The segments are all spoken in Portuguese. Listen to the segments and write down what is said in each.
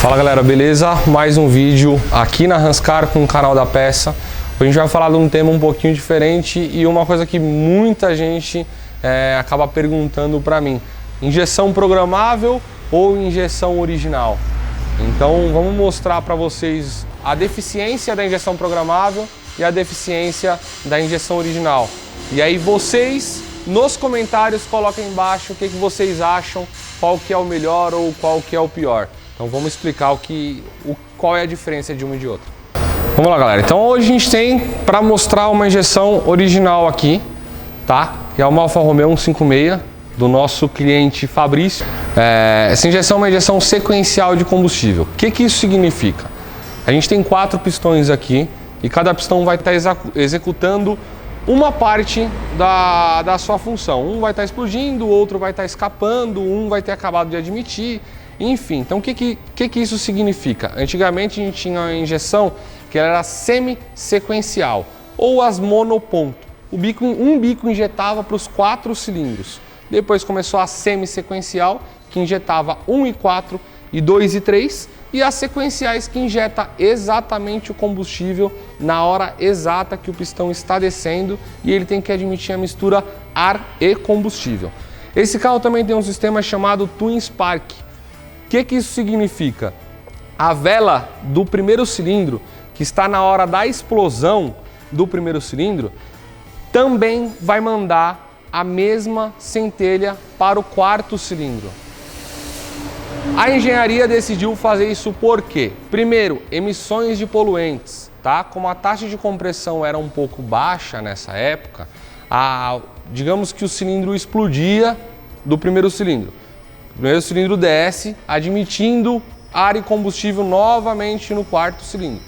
Fala galera, beleza? Mais um vídeo aqui na Hanscar com o canal da peça. Hoje a gente vai falar de um tema um pouquinho diferente e uma coisa que muita gente acaba perguntando para mim: injeção programável ou injeção original? Então vamos mostrar para vocês a deficiência da injeção programável e a deficiência da injeção original. E aí vocês nos comentários coloquem embaixo o que vocês acham, qual que é o melhor ou qual que é o pior. Então vamos explicar qual é a diferença de uma e de outra. Vamos lá galera, então hoje a gente tem para mostrar uma injeção original aqui, tá? Que é uma Alfa Romeo 156 do nosso cliente Fabrício. Essa injeção é uma injeção sequencial de combustível. O que isso significa? A gente tem 4 pistões aqui e cada pistão vai estar executando uma parte da sua função. Um vai estar explodindo, o outro vai estar escapando, um vai ter acabado de admitir. Enfim, então o que isso significa? Antigamente a gente tinha uma injeção que era semi-sequencial ou as monoponto. Um bico injetava para os 4 cilindros. Depois começou a semi-sequencial, que injetava 1 e 4 e 2 e 3, e as sequenciais que injeta exatamente o combustível na hora exata que o pistão está descendo e ele tem que admitir a mistura ar e combustível. Esse carro também tem um sistema chamado Twin Spark. O que isso significa? A vela do primeiro cilindro, que está na hora da explosão do primeiro cilindro, também vai mandar a mesma centelha para o 4º cilindro. A engenharia decidiu fazer isso por quê? Primeiro, emissões de poluentes, tá? Como a taxa de compressão era um pouco baixa nessa época, digamos que o cilindro explodia do primeiro cilindro. O primeiro cilindro desce, admitindo ar e combustível novamente no 4º cilindro.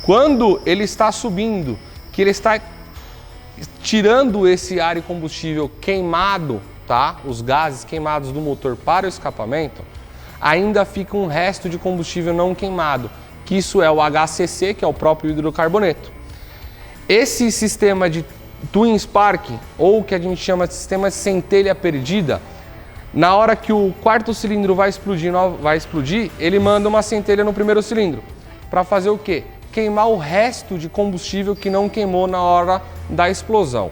Quando ele está subindo, que ele está tirando esse ar e combustível queimado, tá? Os gases queimados do motor para o escapamento, ainda fica um resto de combustível não queimado, que isso é o HCC, que é o próprio hidrocarboneto. Esse sistema de Twin Spark, ou que a gente chama de sistema de centelha perdida, na hora que o 4º cilindro vai explodir, ele manda uma centelha no primeiro cilindro. Para fazer o quê? Queimar o resto de combustível que não queimou na hora da explosão.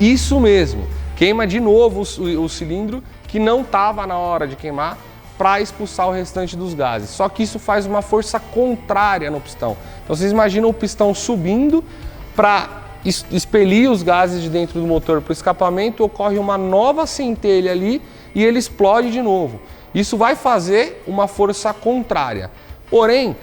Isso mesmo, queima de novo o cilindro que não estava na hora de queimar para expulsar o restante dos gases. Só que isso faz uma força contrária no pistão. Então vocês imaginam o pistão subindo para expelir os gases de dentro do motor para o escapamento, ocorre uma nova centelha ali e ele explode de novo. Isso vai fazer uma força contrária. Porém,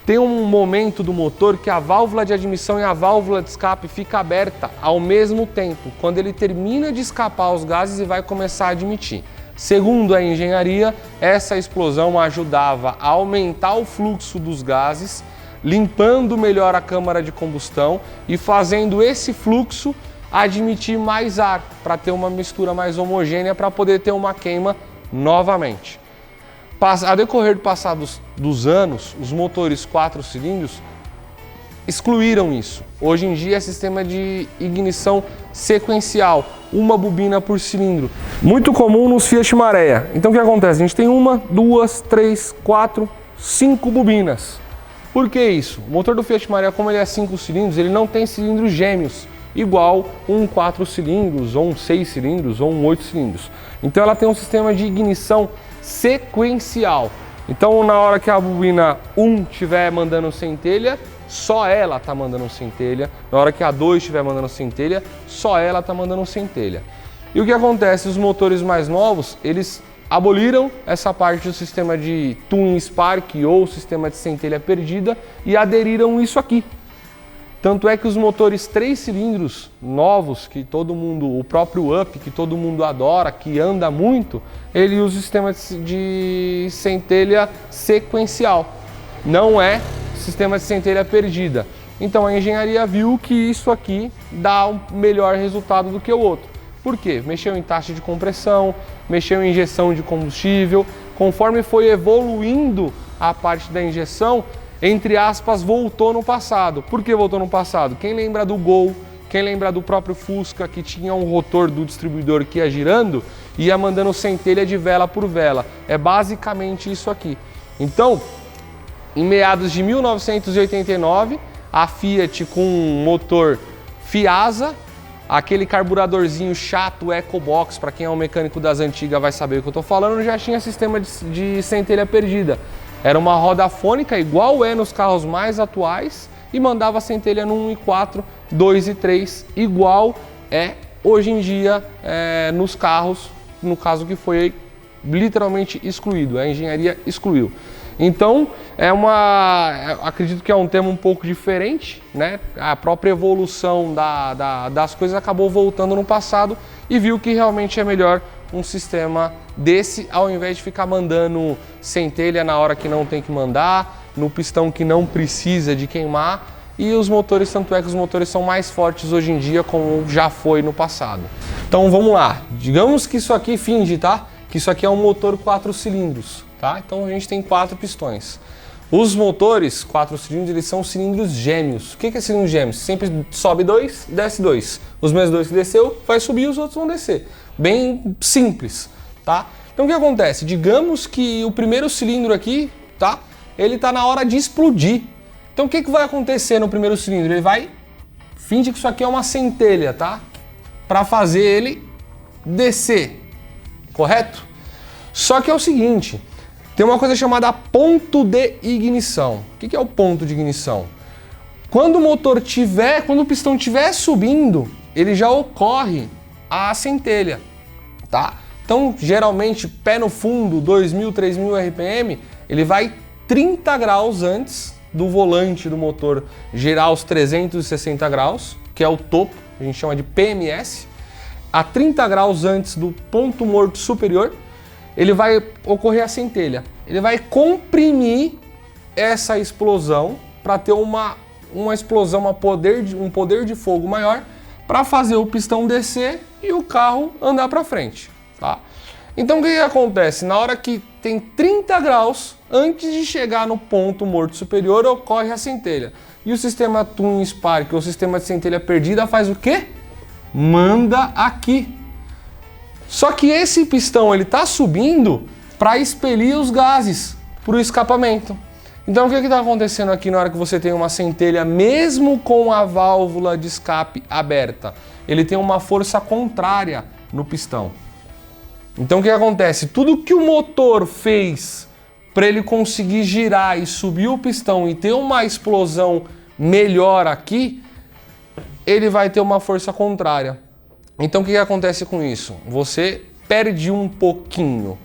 tem um momento do motor que a válvula de admissão e a válvula de escape fica aberta ao mesmo tempo, quando ele termina de escapar os gases e vai começar a admitir. Segundo a engenharia, essa explosão ajudava a aumentar o fluxo dos gases, limpando melhor a câmara de combustão e fazendo esse fluxo admitir mais ar, para ter uma mistura mais homogênea, para poder ter uma queima novamente. A decorrer do passado dos anos, os motores 4 cilindros excluíram isso. Hoje em dia é sistema de ignição sequencial, uma bobina por cilindro. Muito comum nos Fiat Marea. Então o que acontece? A gente tem 1, 2, 3, 4, 5 bobinas. Por que isso? O motor do Fiat Marea, como ele é 5 cilindros, ele não tem cilindros gêmeos, igual um 4 cilindros, ou um 6 cilindros, ou um 8 cilindros. Então ela tem um sistema de ignição sequencial. Então na hora que a bobina 1 estiver mandando centelha, só ela está mandando centelha. Na hora que a 2 estiver mandando centelha, só ela está mandando centelha. E o que acontece? Os motores mais novos, eles aboliram essa parte do sistema de Twin Spark ou sistema de centelha perdida e aderiram isso aqui. Tanto é que os motores 3 cilindros novos, que todo mundo, o próprio Up, que todo mundo adora, que anda muito, ele usa o sistema de centelha sequencial. Não é sistema de centelha perdida. Então a engenharia viu que isso aqui dá um melhor resultado do que o outro. Por quê? Mexeu em taxa de compressão, mexeu em injeção de combustível. Conforme foi evoluindo a parte da injeção, entre aspas, voltou no passado. Por que voltou no passado? Quem lembra do Gol, quem lembra do próprio Fusca, que tinha um rotor do distribuidor que ia girando, ia mandando centelha de vela por vela. É basicamente isso aqui. Então, em meados de 1989, a Fiat com um motor Fiasa, aquele carburadorzinho chato EcoBox, para quem é um mecânico das antigas vai saber o que eu estou falando, já tinha sistema de centelha perdida. Era uma roda fônica, igual é nos carros mais atuais, e mandava centelha no 1 e 4, 2 e 3, igual é hoje em dia nos carros, no caso que foi literalmente excluído, a engenharia excluiu. Então, acredito que é um tema um pouco diferente, né? A própria evolução das coisas acabou voltando no passado e viu que realmente é melhor um sistema desse, ao invés de ficar mandando centelha na hora que não tem que mandar, no pistão que não precisa de queimar, e os motores, tanto é que os motores são mais fortes hoje em dia, como já foi no passado. Então vamos lá, digamos que isso aqui finge, tá? Que isso aqui é um motor 4 cilindros. Tá? Então a gente tem 4 pistões. Os motores 4 cilindros, eles são cilindros gêmeos. O que é cilindro gêmeo? Sempre sobe 2, desce 2. Os mesmos 2 que desceu, vai subir e os outros vão descer. Bem simples, tá? Então o que acontece? Digamos que o primeiro cilindro aqui, tá? Ele tá na hora de explodir. Então o que vai acontecer no primeiro cilindro? Ele vai fingir que isso aqui é uma centelha, tá? Para fazer ele descer, correto? Só que é o seguinte, tem uma coisa chamada ponto de ignição. O que é o ponto de ignição? Quando o pistão estiver subindo, ele já ocorre a centelha, tá? Então, geralmente, pé no fundo, 2.000, 3.000 RPM, ele vai 30 graus antes do volante do motor girar aos 360 graus, que é o topo, a gente chama de PMS, a 30 graus antes do ponto morto superior, ele vai ocorrer a centelha. Ele vai comprimir essa explosão para ter uma explosão, um poder de fogo maior para fazer o pistão descer e o carro andar para frente, tá? Então o que acontece? Na hora que tem 30 graus, antes de chegar no ponto morto superior, ocorre a centelha. E o sistema Twin Spark, ou sistema de centelha perdida, faz o quê? Manda aqui. Só que esse pistão ele está subindo para expelir os gases para o escapamento. Então o que está acontecendo aqui na hora que você tem uma centelha, mesmo com a válvula de escape aberta? Ele tem uma força contrária no pistão. Então o que acontece? Tudo que o motor fez para ele conseguir girar e subir o pistão e ter uma explosão melhor aqui, ele vai ter uma força contrária. Então o que acontece com isso? Você perde um pouquinho.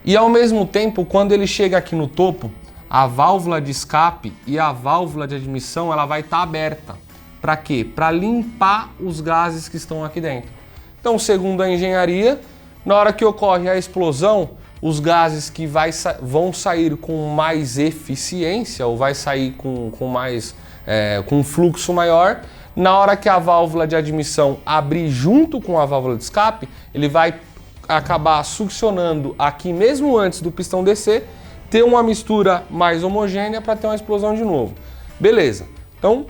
E ao mesmo tempo, quando ele chega aqui no topo, a válvula de escape e a válvula de admissão ela vai estar aberta. Para quê? Para limpar os gases que estão aqui dentro. Então, segundo a engenharia, na hora que ocorre a explosão, os gases que vão sair com mais eficiência, ou vai sair com um fluxo maior, na hora que a válvula de admissão abrir junto com a válvula de escape, ele vai acabar succionando aqui mesmo antes do pistão descer, ter uma mistura mais homogênea para ter uma explosão de novo. Beleza. Então,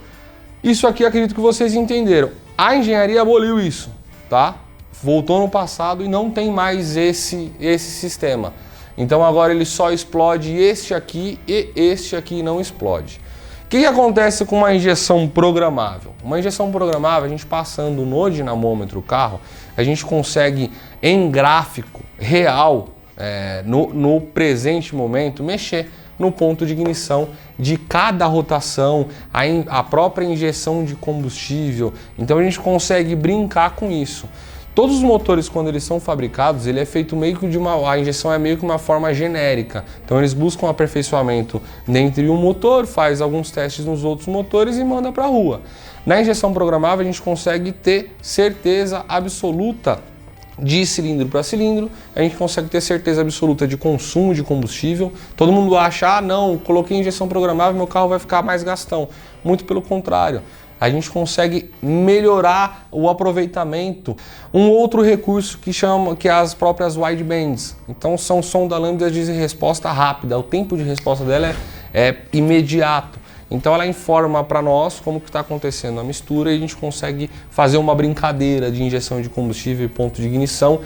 isso aqui acredito que vocês entenderam. A engenharia aboliu isso, tá? Voltou no passado e não tem mais esse sistema. Então agora ele só explode este aqui e este aqui não explode. O que acontece com uma injeção programável? Uma injeção programável, a gente passando no dinamômetro o carro, a gente consegue em gráfico real, no presente momento, mexer no ponto de ignição de cada rotação, a própria injeção de combustível. Então a gente consegue brincar com isso. Todos os motores, quando eles são fabricados, ele é feito meio que a injeção é meio que uma forma genérica. Então eles buscam aperfeiçoamento dentro de um motor, faz alguns testes nos outros motores e manda para a rua. Na injeção programável a gente consegue ter certeza absoluta de cilindro para cilindro, a gente consegue ter certeza absoluta de consumo de combustível. Todo mundo acha, não, coloquei injeção programável, meu carro vai ficar mais gastão. Muito pelo contrário. A gente consegue melhorar o aproveitamento. Um outro recurso que é as próprias widebands. Então são sonda lambda de resposta rápida. O tempo de resposta dela é imediato. Então ela informa para nós como que está acontecendo a mistura e a gente consegue fazer uma brincadeira de injeção de combustível e ponto de ignição.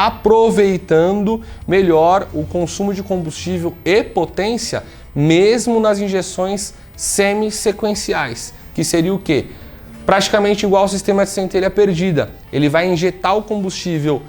aproveitando melhor o consumo de combustível e potência, mesmo nas injeções semi-sequenciais, que seria o quê? Praticamente igual ao sistema de centelha perdida. Ele vai injetar o combustível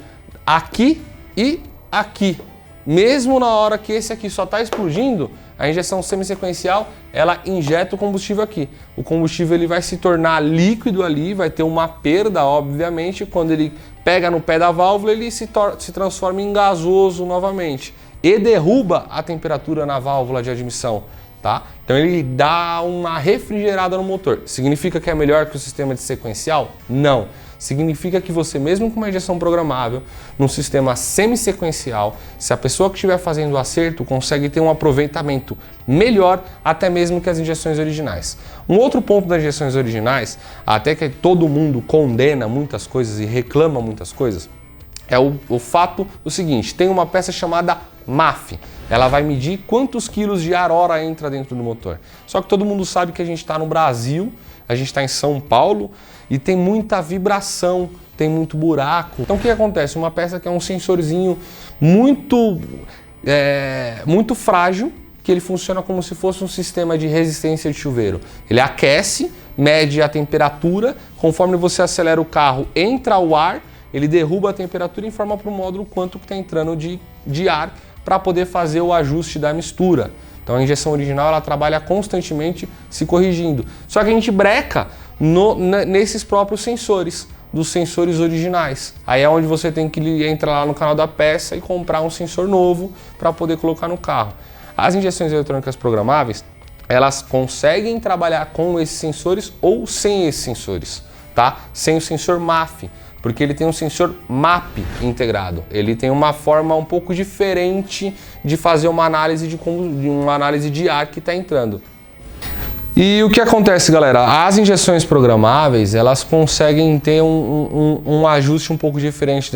aqui e aqui. Mesmo na hora que esse aqui só está explodindo, a injeção semi-sequencial, ela injeta o combustível aqui. O combustível ele vai se tornar líquido ali, vai ter uma perda, obviamente. Quando ele pega no pé da válvula, ele se transforma em gasoso novamente e derruba a temperatura na válvula de admissão. Tá? Então ele dá uma refrigerada no motor. Significa que é melhor que o sistema de sequencial? Não. Significa que você, mesmo com uma injeção programável, num sistema semi-sequencial, se a pessoa que estiver fazendo o acerto consegue ter um aproveitamento melhor até mesmo que as injeções originais. Um outro ponto das injeções originais, até que todo mundo condena muitas coisas e reclama muitas coisas, é o fato do seguinte: tem uma peça chamada MAF. Ela vai medir quantos quilos de ar hora entra dentro do motor. Só que todo mundo sabe que a gente está no Brasil, a gente está em São Paulo e tem muita vibração, tem muito buraco. Então o que acontece? Uma peça que é um sensorzinho muito frágil, que ele funciona como se fosse um sistema de resistência de chuveiro. Ele aquece, mede a temperatura, conforme você acelera o carro, entra o ar, ele derruba a temperatura e informa para o módulo quanto que está entrando de ar para poder fazer o ajuste da mistura. Então a injeção original ela trabalha constantemente se corrigindo. Só que a gente breca nesses próprios sensores, dos sensores originais. Aí é onde você tem que entrar lá no canal da peça e comprar um sensor novo para poder colocar no carro. As injeções eletrônicas programáveis, elas conseguem trabalhar com esses sensores ou sem esses sensores, tá? Sem o sensor MAF, porque ele tem um sensor MAP integrado. Ele tem uma forma um pouco diferente de fazer uma análise de ar que está entrando. E o que acontece, galera? As injeções programáveis, elas conseguem ter um ajuste um pouco diferente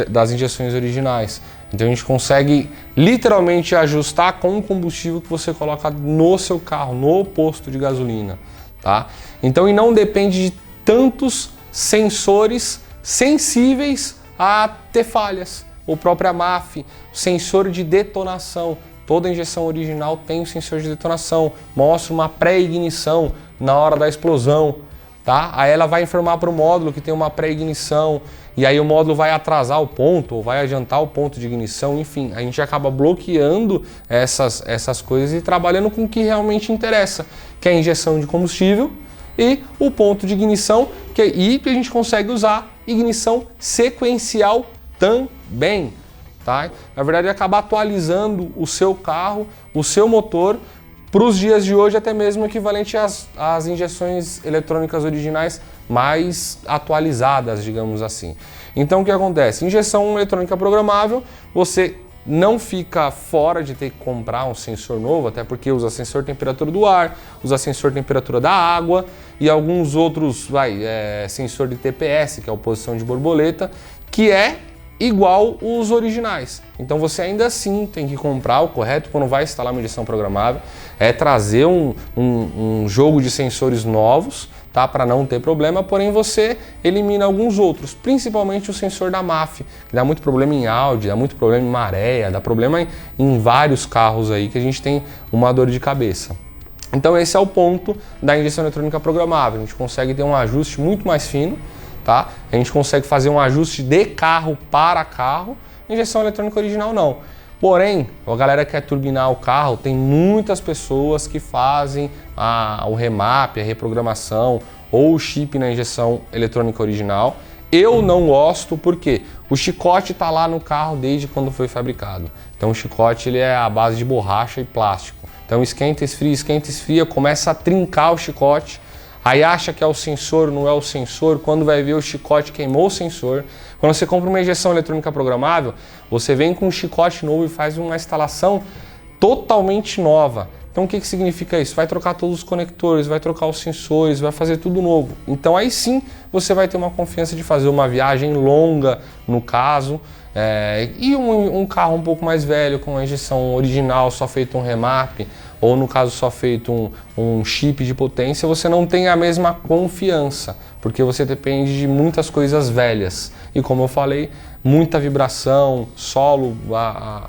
das injeções originais. Então a gente consegue literalmente ajustar com o combustível que você coloca no seu carro, no posto de gasolina, tá? Então, e não depende de tantos sensores sensíveis a ter falhas. O próprio MAF, sensor de detonação. Toda injeção original tem um sensor de detonação, mostra uma pré-ignição na hora da explosão, tá? Aí ela vai informar para o módulo que tem uma pré-ignição, e aí o módulo vai atrasar o ponto, ou vai adiantar o ponto de ignição, enfim, a gente acaba bloqueando essas coisas e trabalhando com o que realmente interessa, que é a injeção de combustível e o ponto de ignição, e a gente consegue usar ignição sequencial também. Tá? Na verdade, acaba atualizando o seu carro, o seu motor, para os dias de hoje, até mesmo equivalente às injeções eletrônicas originais mais atualizadas, digamos assim. Então, o que acontece? Injeção eletrônica programável, você não fica fora de ter que comprar um sensor novo, até porque usa sensor temperatura do ar, usa sensor temperatura da água e alguns outros, sensor de TPS, que é a posição de borboleta, que é igual os originais. Então você ainda assim tem que comprar. O correto quando vai instalar uma injeção programável é trazer um jogo de sensores novos, tá? Para não ter problema, porém você elimina alguns outros, principalmente o sensor da MAF, que dá muito problema em Audi, dá muito problema em maré, dá problema em vários carros aí que a gente tem uma dor de cabeça. Então esse é o ponto da injeção eletrônica programável. A gente consegue ter um ajuste muito mais fino, tá? A gente consegue fazer um ajuste de carro para carro. Injeção eletrônica original não. Porém, a galera que quer turbinar o carro, tem muitas pessoas que fazem o remap, a reprogramação ou o chip na injeção eletrônica original. Eu não gosto porque o chicote está lá no carro desde quando foi fabricado. Então o chicote ele é a base de borracha e plástico. Então esquenta, esfria, começa a trincar o chicote. Aí acha que é o sensor, não é o sensor, quando vai ver o chicote queimou o sensor. Quando você compra uma injeção eletrônica programável, você vem com um chicote novo e faz uma instalação totalmente nova. Então o que significa isso? Vai trocar todos os conectores, vai trocar os sensores, vai fazer tudo novo. Então aí sim você vai ter uma confiança de fazer uma viagem longa, no caso, e um carro um pouco mais velho, com a injeção original, só feito um remap, ou no caso só feito um chip de potência, você não tem a mesma confiança, porque você depende de muitas coisas velhas. E como eu falei, muita vibração, solo,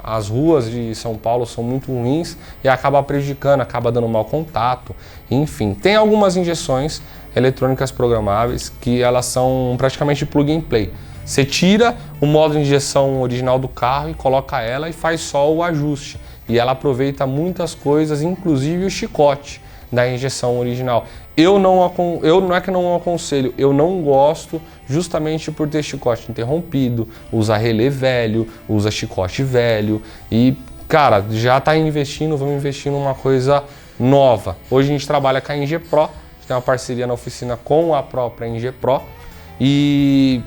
as ruas de São Paulo são muito ruins e acaba prejudicando, acaba dando mau contato, enfim. Tem algumas injeções eletrônicas programáveis que elas são praticamente plug and play. Você tira o modo de injeção original do carro e coloca ela e faz só o ajuste. E ela aproveita muitas coisas, inclusive o chicote da injeção original. Não é que não aconselho, eu não gosto justamente por ter chicote interrompido, usa relé velho, usa chicote velho e, cara, já tá investindo, vamos investir numa coisa nova. Hoje a gente trabalha com a Ingepro, a gente tem uma parceria na oficina com a própria Ingepro e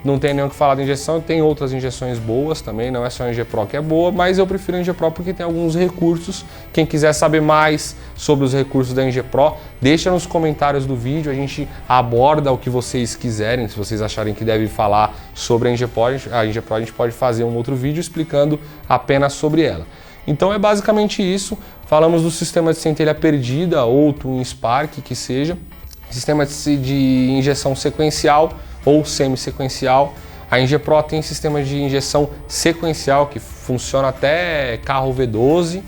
não tem nem o que falar da injeção, tem outras injeções boas também, não é só a Ingepro que é boa, mas eu prefiro a Ingepro porque tem alguns recursos. Quem quiser saber mais sobre os recursos da Ingepro, deixa nos comentários do vídeo, a gente aborda o que vocês quiserem, se vocês acharem que deve falar sobre a Ingepro, a gente pode fazer um outro vídeo explicando apenas sobre ela. Então é basicamente isso, falamos do sistema de centelha perdida ou Twin Spark, que seja, sistema de injeção sequencial ou semi-sequencial. A Ingepro tem sistema de injeção sequencial que funciona até carro V12,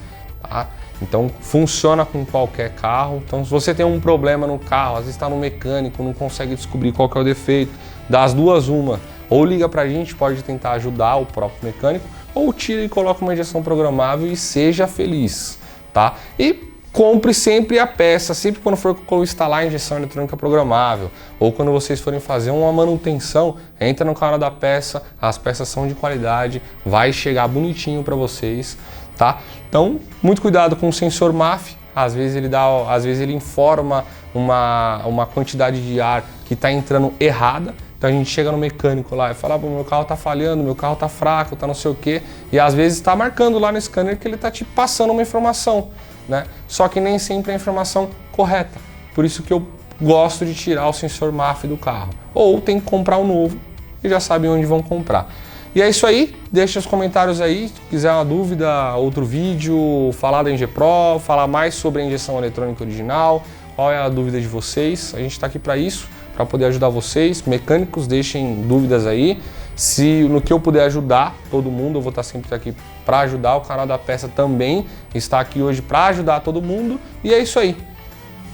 tá? Então funciona com qualquer carro. Então se você tem um problema no carro, às vezes está no mecânico, não consegue descobrir qual que é o defeito, das duas uma, ou liga pra gente, pode tentar ajudar o próprio mecânico, ou tira e coloca uma injeção programável e seja feliz, tá? E compre sempre a peça, sempre quando for instalar a injeção eletrônica programável ou quando vocês forem fazer uma manutenção, entra no canal da peça, as peças são de qualidade, vai chegar bonitinho para vocês, tá? Então, muito cuidado com o sensor MAF, às vezes ele informa uma quantidade de ar que está entrando errada. Então a gente chega no mecânico lá e fala, meu carro tá falhando, meu carro tá fraco, tá não sei o quê, e às vezes está marcando lá no scanner que ele tá te passando uma informação, né? Só que nem sempre é a informação correta. Por isso que eu gosto de tirar o sensor MAF do carro. Ou tem que comprar um novo e já sabem onde vão comprar. E é isso aí, deixa os comentários aí, se quiser uma dúvida, outro vídeo, falar da Ingepro, falar mais sobre a injeção eletrônica original, qual é a dúvida de vocês, a gente está aqui para isso, para poder ajudar vocês. Mecânicos, deixem dúvidas aí. Se no que eu puder ajudar todo mundo, eu vou estar sempre aqui para ajudar. O canal da peça também está aqui hoje para ajudar todo mundo. E é isso aí.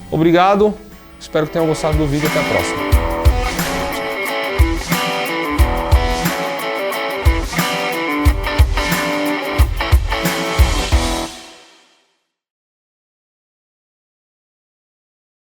Obrigado, espero que tenham gostado do vídeo. Até a próxima.